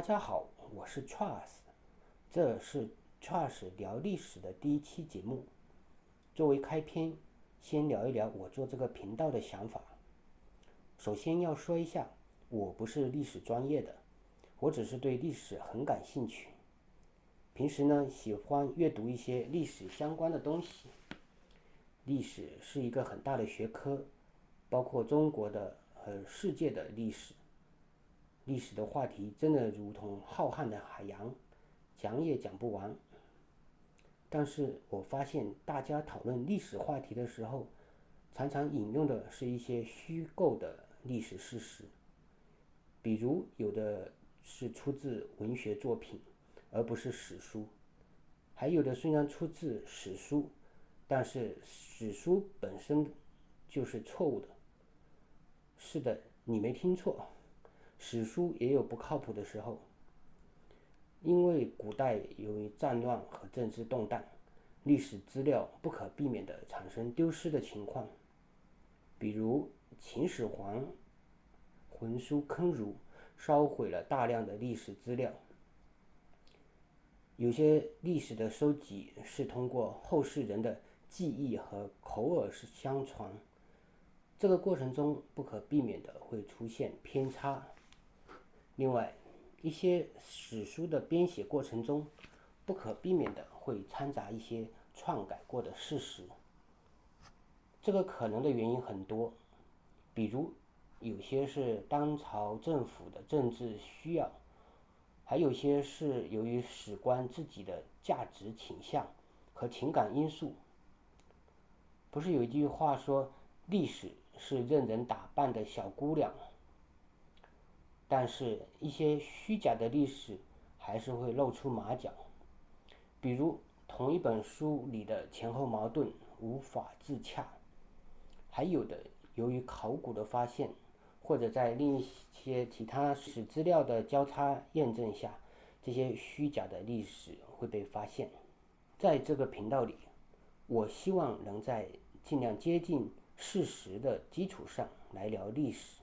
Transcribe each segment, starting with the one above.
大家好，我是 Charles，这是 Charles 聊历史的第一期节目。作为开篇，先聊一聊我做这个频道的想法。首先要说一下，我不是历史专业的，我只是对历史很感兴趣。平时呢，喜欢阅读一些历史相关的东西。历史是一个很大的学科，包括中国的和世界的历史。历史的话题真的如同浩瀚的海洋，讲也讲不完。但是我发现大家讨论历史话题的时候，常常引用的是一些虚构的历史事实，比如有的是出自文学作品，而不是史书；还有的虽然出自史书，但是史书本身就是错误的。是的，你没听错，史书也有不靠谱的时候。因为古代由于战乱和政治动荡，历史资料不可避免地产生丢失的情况。比如秦始皇焚书坑儒，烧毁了大量的历史资料。有些历史的收集是通过后世人的记忆和口耳相传，这个过程中不可避免的会出现偏差。另外，一些史书的编写过程中，不可避免的会掺杂一些篡改过的事实。这个可能的原因很多，比如有些是当朝政府的政治需要，还有些是由于史官自己的价值倾向和情感因素。不是有一句话说，历史是任人打扮的小姑娘，但是一些虚假的历史还是会露出马脚，比如同一本书里的前后矛盾无法自洽，还有的由于考古的发现，或者在另一些其他史资料的交叉验证下，这些虚假的历史会被发现。在这个频道里，我希望能在尽量接近事实的基础上来聊历史，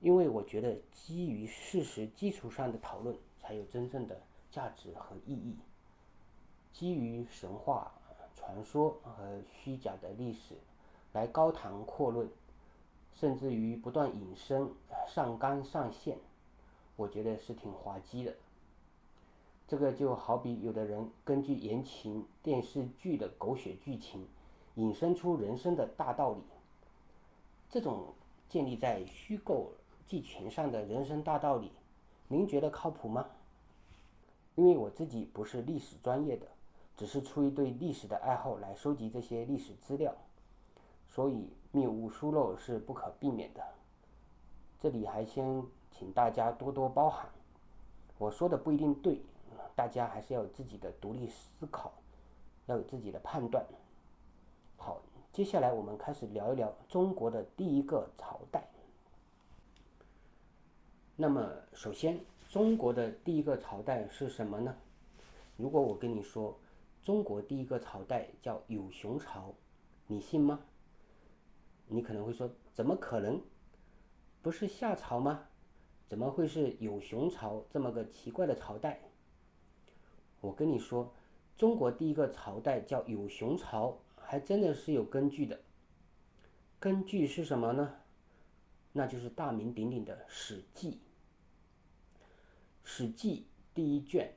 因为我觉得基于事实基础上的讨论才有真正的价值和意义。基于神话、传说和虚假的历史来高谈阔论，甚至于不断引申、上纲上线，我觉得是挺滑稽的。这个就好比有的人根据言情电视剧的狗血剧情，引申出人生的大道理。这种建立在虚构技权上的人生大道理，您觉得靠谱吗？因为我自己不是历史专业的，只是出于对历史的爱好来收集这些历史资料，所以谬误疏漏是不可避免的。这里还先请大家多多包涵，我说的不一定对，大家还是要有自己的独立思考，要有自己的判断。好，接下来我们开始聊一聊中国的第一个朝代。那么首先，中国的第一个朝代是什么呢？如果我跟你说中国第一个朝代叫有熊朝，你信吗？你可能会说，怎么可能？不是夏朝吗？怎么会是有熊朝这么个奇怪的朝代？我跟你说，中国第一个朝代叫有熊朝，还真的是有根据的。根据是什么呢？那就是大名鼎鼎的《史记》。《史记》第一卷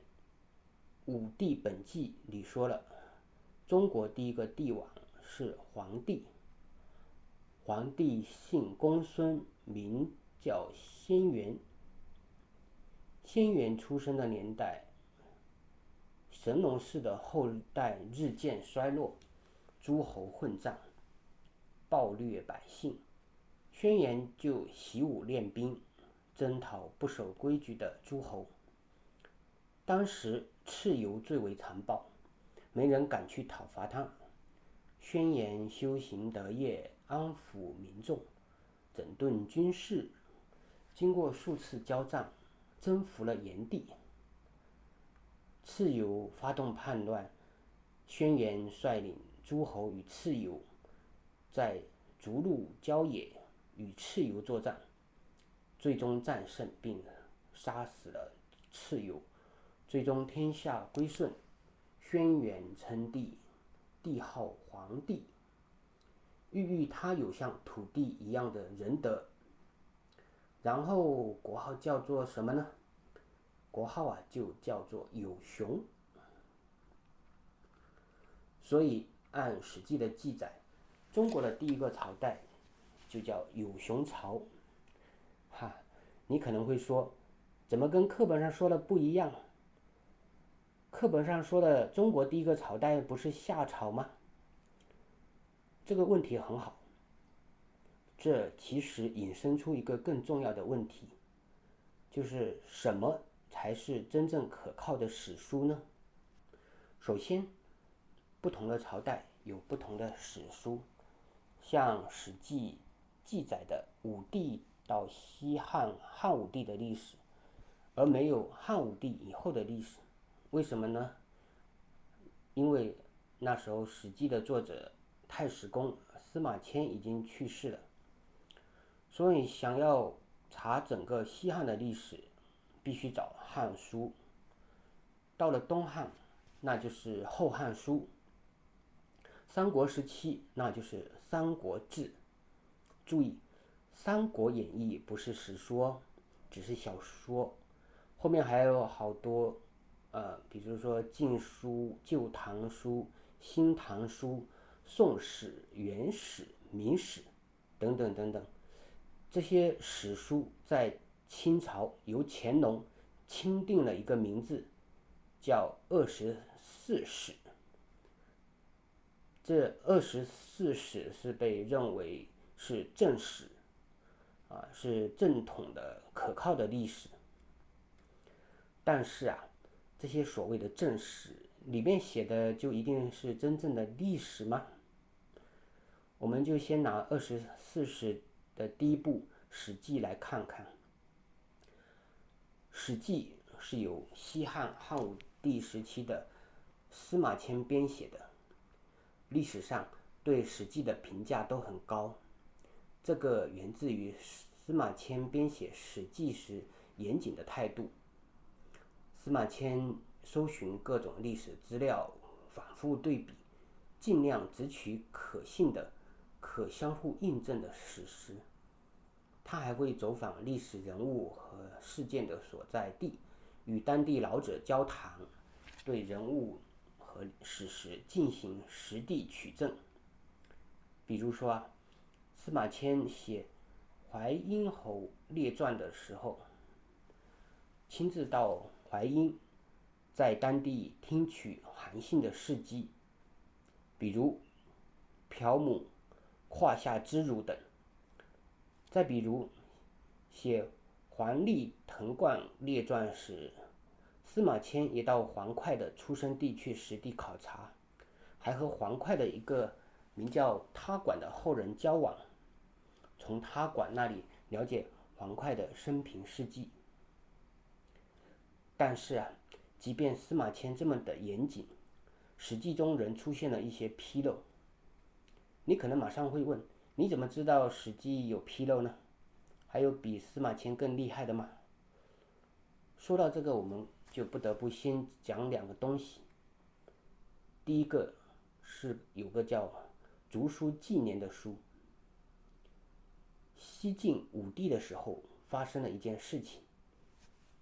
《武帝本纪》里说了，中国第一个帝王是黄帝。黄帝姓公孙，名叫先元。先元出生的年代，神农氏的后代日渐衰落，诸侯混战，暴虐百姓。轩辕就习武练兵，征讨不守规矩的诸侯。当时蚩尤最为残暴，没人敢去讨伐他。轩辕修行得业，安抚民众，整顿军事，经过数次交战，征服了炎帝。蚩尤发动叛乱，轩辕率领诸侯与蚩尤在逐鹿郊野与蚩尤作战，最终战胜并杀死了蚩尤，最终天下归顺，轩辕称帝，帝号皇帝，寓意他有像土地一样的仁德。然后国号叫做什么呢？国号就叫做有熊。所以按《史记》的记载，中国的第一个朝代就叫有熊朝。你可能会说，怎么跟课本上说的不一样？课本上说的中国第一个朝代不是夏朝吗？这个问题很好，这其实引申出一个更重要的问题，就是什么才是真正可靠的史书呢？首先，不同的朝代有不同的史书，像《史记》记载的武帝到西汉汉武帝的历史，而没有汉武帝以后的历史。为什么呢？因为那时候《史记》的作者太史公司马迁已经去世了，所以想要查整个西汉的历史，必须找汉书。到了东汉，那就是《后汉书》；三国时期，那就是《三国志》。注意，《三国演义》不是史书，只是小说，后面还有好多比如说《晋书》《旧唐书》《新唐书》《宋史》《元史》《明史》等等等等。这些史书在清朝由乾隆钦定了一个名字，叫24史。这24史是被认为是正史，是正统的可靠的历史。但是这些所谓的正史里面写的就一定是真正的历史吗？我们就先拿24史的第一部《史记》来看看。《史记》是由西汉汉武帝时期的司马迁编写的，历史上对《史记》的评价都很高。这个源自于司马迁编写《史记》时严谨的态度。司马迁搜寻各种历史资料，反复对比，尽量只取可信的、可相互印证的史实。他还会走访历史人物和事件的所在地，与当地老者交谈，对人物和史实进行实地取证。比如说司马迁写淮阴侯列传的时候，亲自到淮阴，在当地听取韩信的事迹，比如朴母胯下之辱等。再比如写黄历滕冠列传时，司马迁也到黄哙的出生地去实地考察，还和黄哙的一个名叫他管的后人交往，从他管那里了解黄哙的生平事迹。但是即便司马迁这么的严谨，史记中仍出现了一些纰漏。你可能马上会问，你怎么知道史记有纰漏呢？还有比司马迁更厉害的吗？说到这个，我们就不得不先讲两个东西。第一个是有个叫竹书纪年的书。西晋武帝的时候发生了一件事情，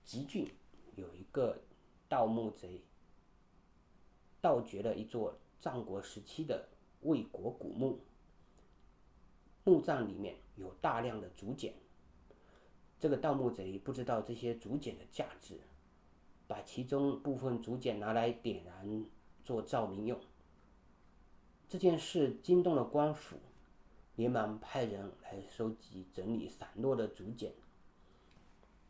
吉郡有一个盗墓贼盗掘了一座战国时期的魏国古墓，墓葬里面有大量的竹简。这个盗墓贼不知道这些竹简的价值，把其中部分竹简拿来点燃做照明用。这件事惊动了官府，连忙派人来收集整理散落的竹简。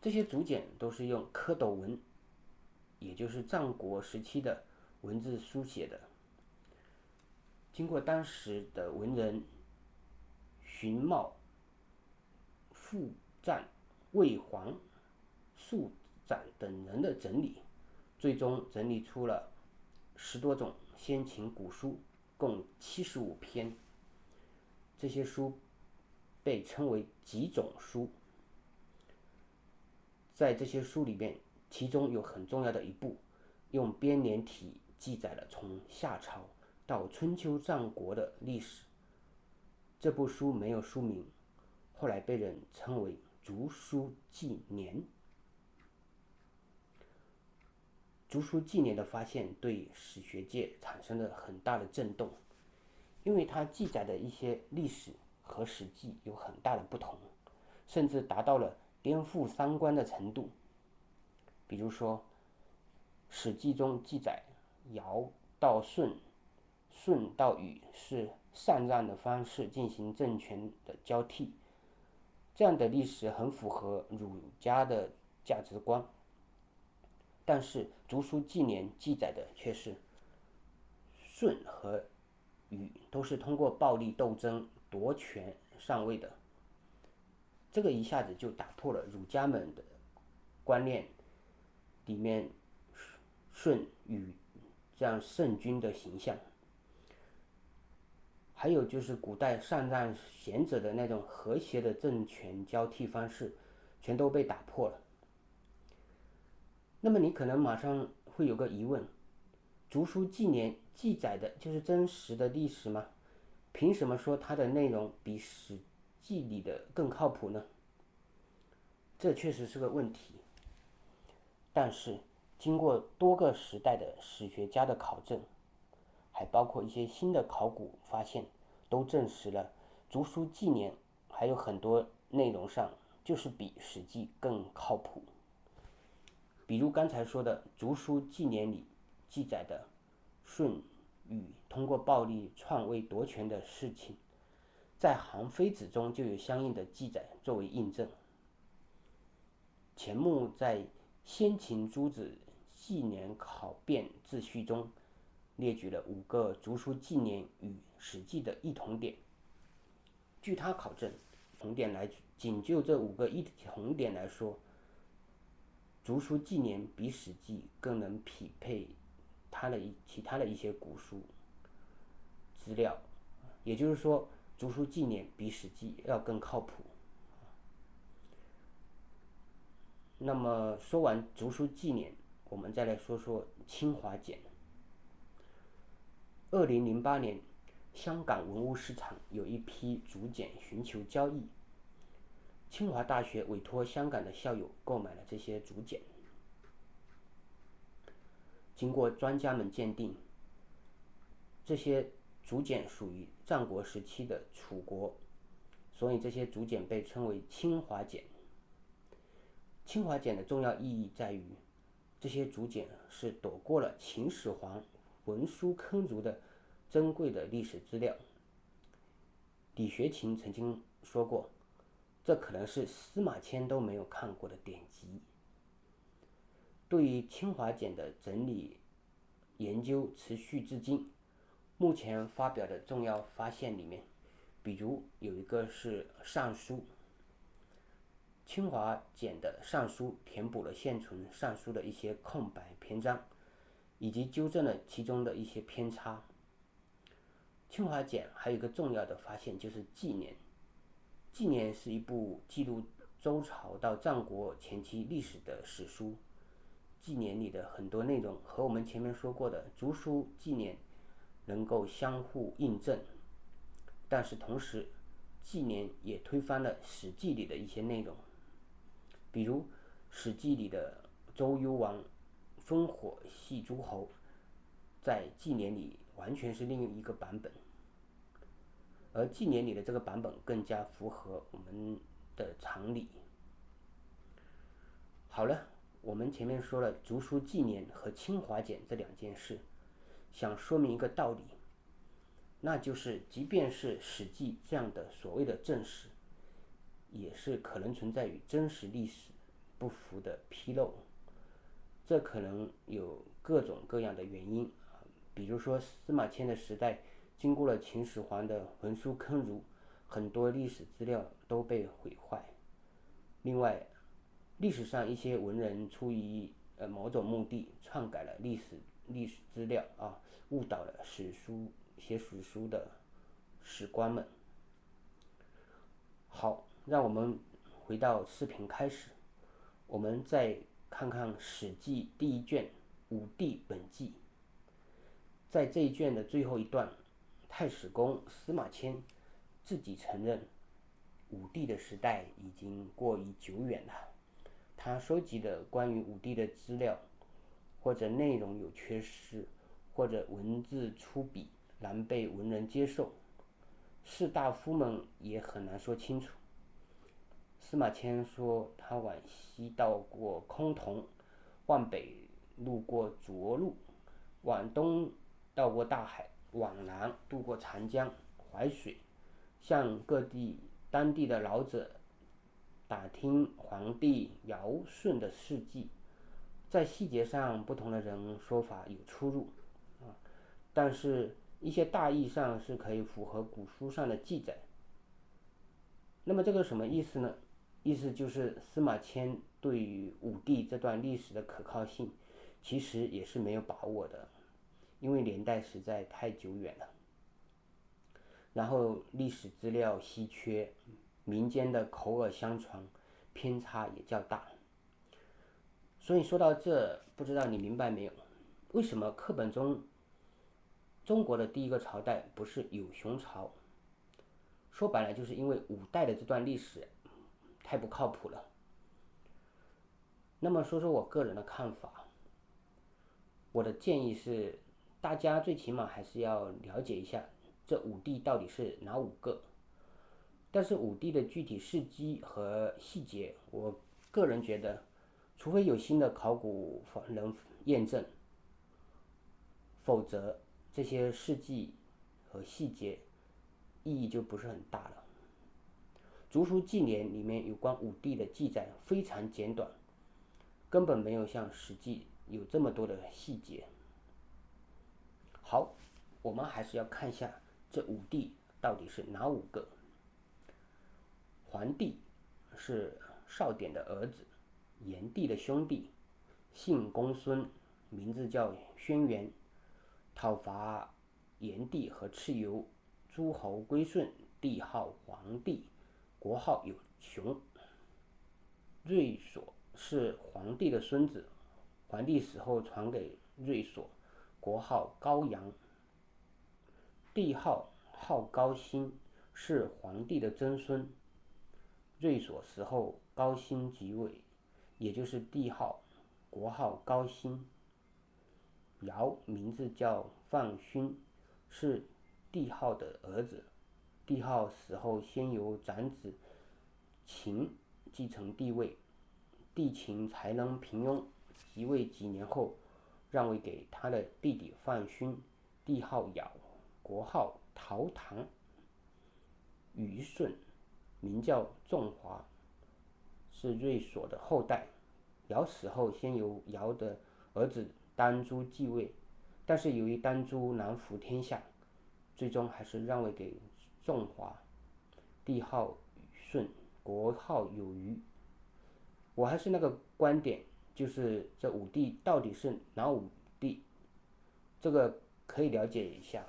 这些竹简都是用蝌蚪文，也就是战国时期的文字书写的。经过当时的文人荀茂、傅赞、魏黄、素展等人的整理，最终整理出了10多种先秦古书，共75篇。这些书被称为几种书。在这些书里面其中有很重要的一部，用编年体记载了从夏朝到春秋战国的历史。这部书没有书名，后来被人称为竹书纪年。竹书纪年的发现对史学界产生了很大的震动，因为它记载的一些历史和《史记》有很大的不同，甚至达到了颠覆三观的程度。比如说，《史记》中记载尧到舜，舜到禹是禅让的方式进行政权的交替，这样的历史很符合儒家的价值观。但是《竹书纪年》记载的却是舜和禹都是通过暴力斗争夺权上位的，这个一下子就打破了儒家们的观念里面舜禹这样圣君的形象。还有就是古代禅让贤者的那种和谐的政权交替方式，全都被打破了。那么你可能马上会有个疑问：竹书纪年记载的就是真实的历史吗？凭什么说它的内容比史记里的更靠谱呢？这确实是个问题。但是经过多个时代的史学家的考证，还包括一些新的考古发现，都证实了竹书纪年还有很多内容上就是比史记更靠谱。比如刚才说的竹书纪年里记载的舜禹通过暴力篡位夺权的事情，在《韩非子》中就有相应的记载作为印证。钱穆在《先秦诸子纪年考辨自序》中列举了5个竹书纪年与史记的异同点。据他考证，仅就这5个异同点来说，竹书纪年比史记更能匹配其他的一些古书资料，也就是说，竹书纪年比史记要更靠谱。那么说完竹书纪年，我们再来说说清华简。2008年，香港文物市场有一批竹简寻求交易，清华大学委托香港的校友购买了这些竹简。经过专家们鉴定，这些竹简属于战国时期的楚国，所以这些竹简被称为清华简。清华简的重要意义在于，这些竹简是躲过了秦始皇文书坑儒的珍贵的历史资料。李学勤曾经说过，这可能是司马迁都没有看过的典籍。对于清华简的整理研究持续至今，目前发表的重要发现里面，比如有一个是《尚书》，清华简的《尚书》填补了现存《尚书》的一些空白篇章，以及纠正了其中的一些偏差。清华简还有一个重要的发现，就是纪年。纪年是一部记录周朝到战国前期历史的史书。纪年里的很多内容和我们前面说过的竹书纪年能够相互印证，但是同时纪年也推翻了史记里的一些内容。比如史记里的周幽王烽火戏诸侯，在纪年里完全是另一个版本，而纪年里的这个版本更加符合我们的常理。好了，我们前面说了竹书纪年和清华简这2件事，想说明一个道理，那就是即便是史记这样的所谓的正史，也是可能存在与真实历史不符的纰漏。这可能有各种各样的原因，比如说司马迁的时代经过了秦始皇的文书坑儒，很多历史资料都被毁坏。另外，历史上一些文人出于某种目的篡改了历史资料误导了写史书的史官们。好，让我们回到视频开始，我们再看看《史记》第1卷武帝本纪。在这一卷的最后一段，太史公司马迁自己承认武帝的时代已经过于久远了。他收集的关于武帝的资料，或者内容有缺失，或者文字粗鄙，难被文人接受，士大夫们也很难说清楚。司马迁说，他往西到过崆峒，往北路过涿鹿，往东到过大海，往南渡过长江、淮水，向各地当地的老者打听皇帝尧舜的事迹。在细节上，不同的人说法有出入，但是一些大意上是可以符合古书上的记载。那么这个什么意思呢？意思就是司马迁对于武帝这段历史的可靠性其实也是没有把握的，因为年代实在太久远了，然后历史资料稀缺，民间的口耳相传偏差也较大。所以说到这，不知道你明白没有，为什么课本中中国的第一个朝代不是有熊朝？说白了就是因为五代的这段历史太不靠谱了。那么说说我个人的看法，我的建议是，大家最起码还是要了解一下这五帝到底是哪5个。但是五帝的具体事迹和细节，我个人觉得，除非有新的考古能验证，否则这些事迹和细节意义就不是很大了。竹书纪年里面有关武帝的记载非常简短，根本没有像史记有这么多的细节。好，我们还是要看一下这五帝到底是哪5个。桓帝是少典的儿子，炎帝的兄弟，姓公孙，名字叫轩辕，讨伐炎帝和蚩尤，诸侯归顺，帝号皇帝，国号有熊。瑞所是皇帝的孙子，皇帝死后传给瑞所，国号高阳。帝号高辛，是皇帝的曾孙。瑞所死后，高辛即位，也就是帝号，国号高辛。尧名字叫范勋，是帝号的儿子。帝号死后，先由长子秦继承帝位，帝秦才能平庸，即位几年后，让位给他的弟弟范勋，帝号尧，国号陶唐。虞舜名叫仲华，是瑞所的后代。尧死后，先由尧的儿子丹朱继位，但是由于丹朱难服天下，最终还是让位给仲华，帝号虞舜，国号有虞。我还是那个观点，就是这五帝到底是哪五帝，这个可以了解一下，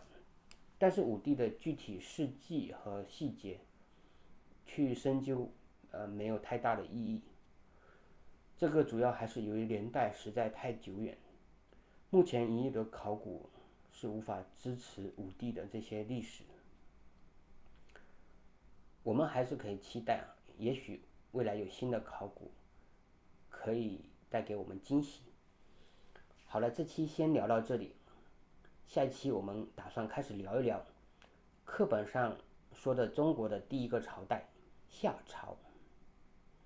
但是五帝的具体事迹和细节去深究，没有太大的意义。这个主要还是由于年代实在太久远，目前营业的考古是无法支持五帝的这些历史。我们还是可以期待，也许未来有新的考古可以带给我们惊喜。好了，这期先聊到这里，下一期我们打算开始聊一聊课本上说的中国的第一个朝代夏朝。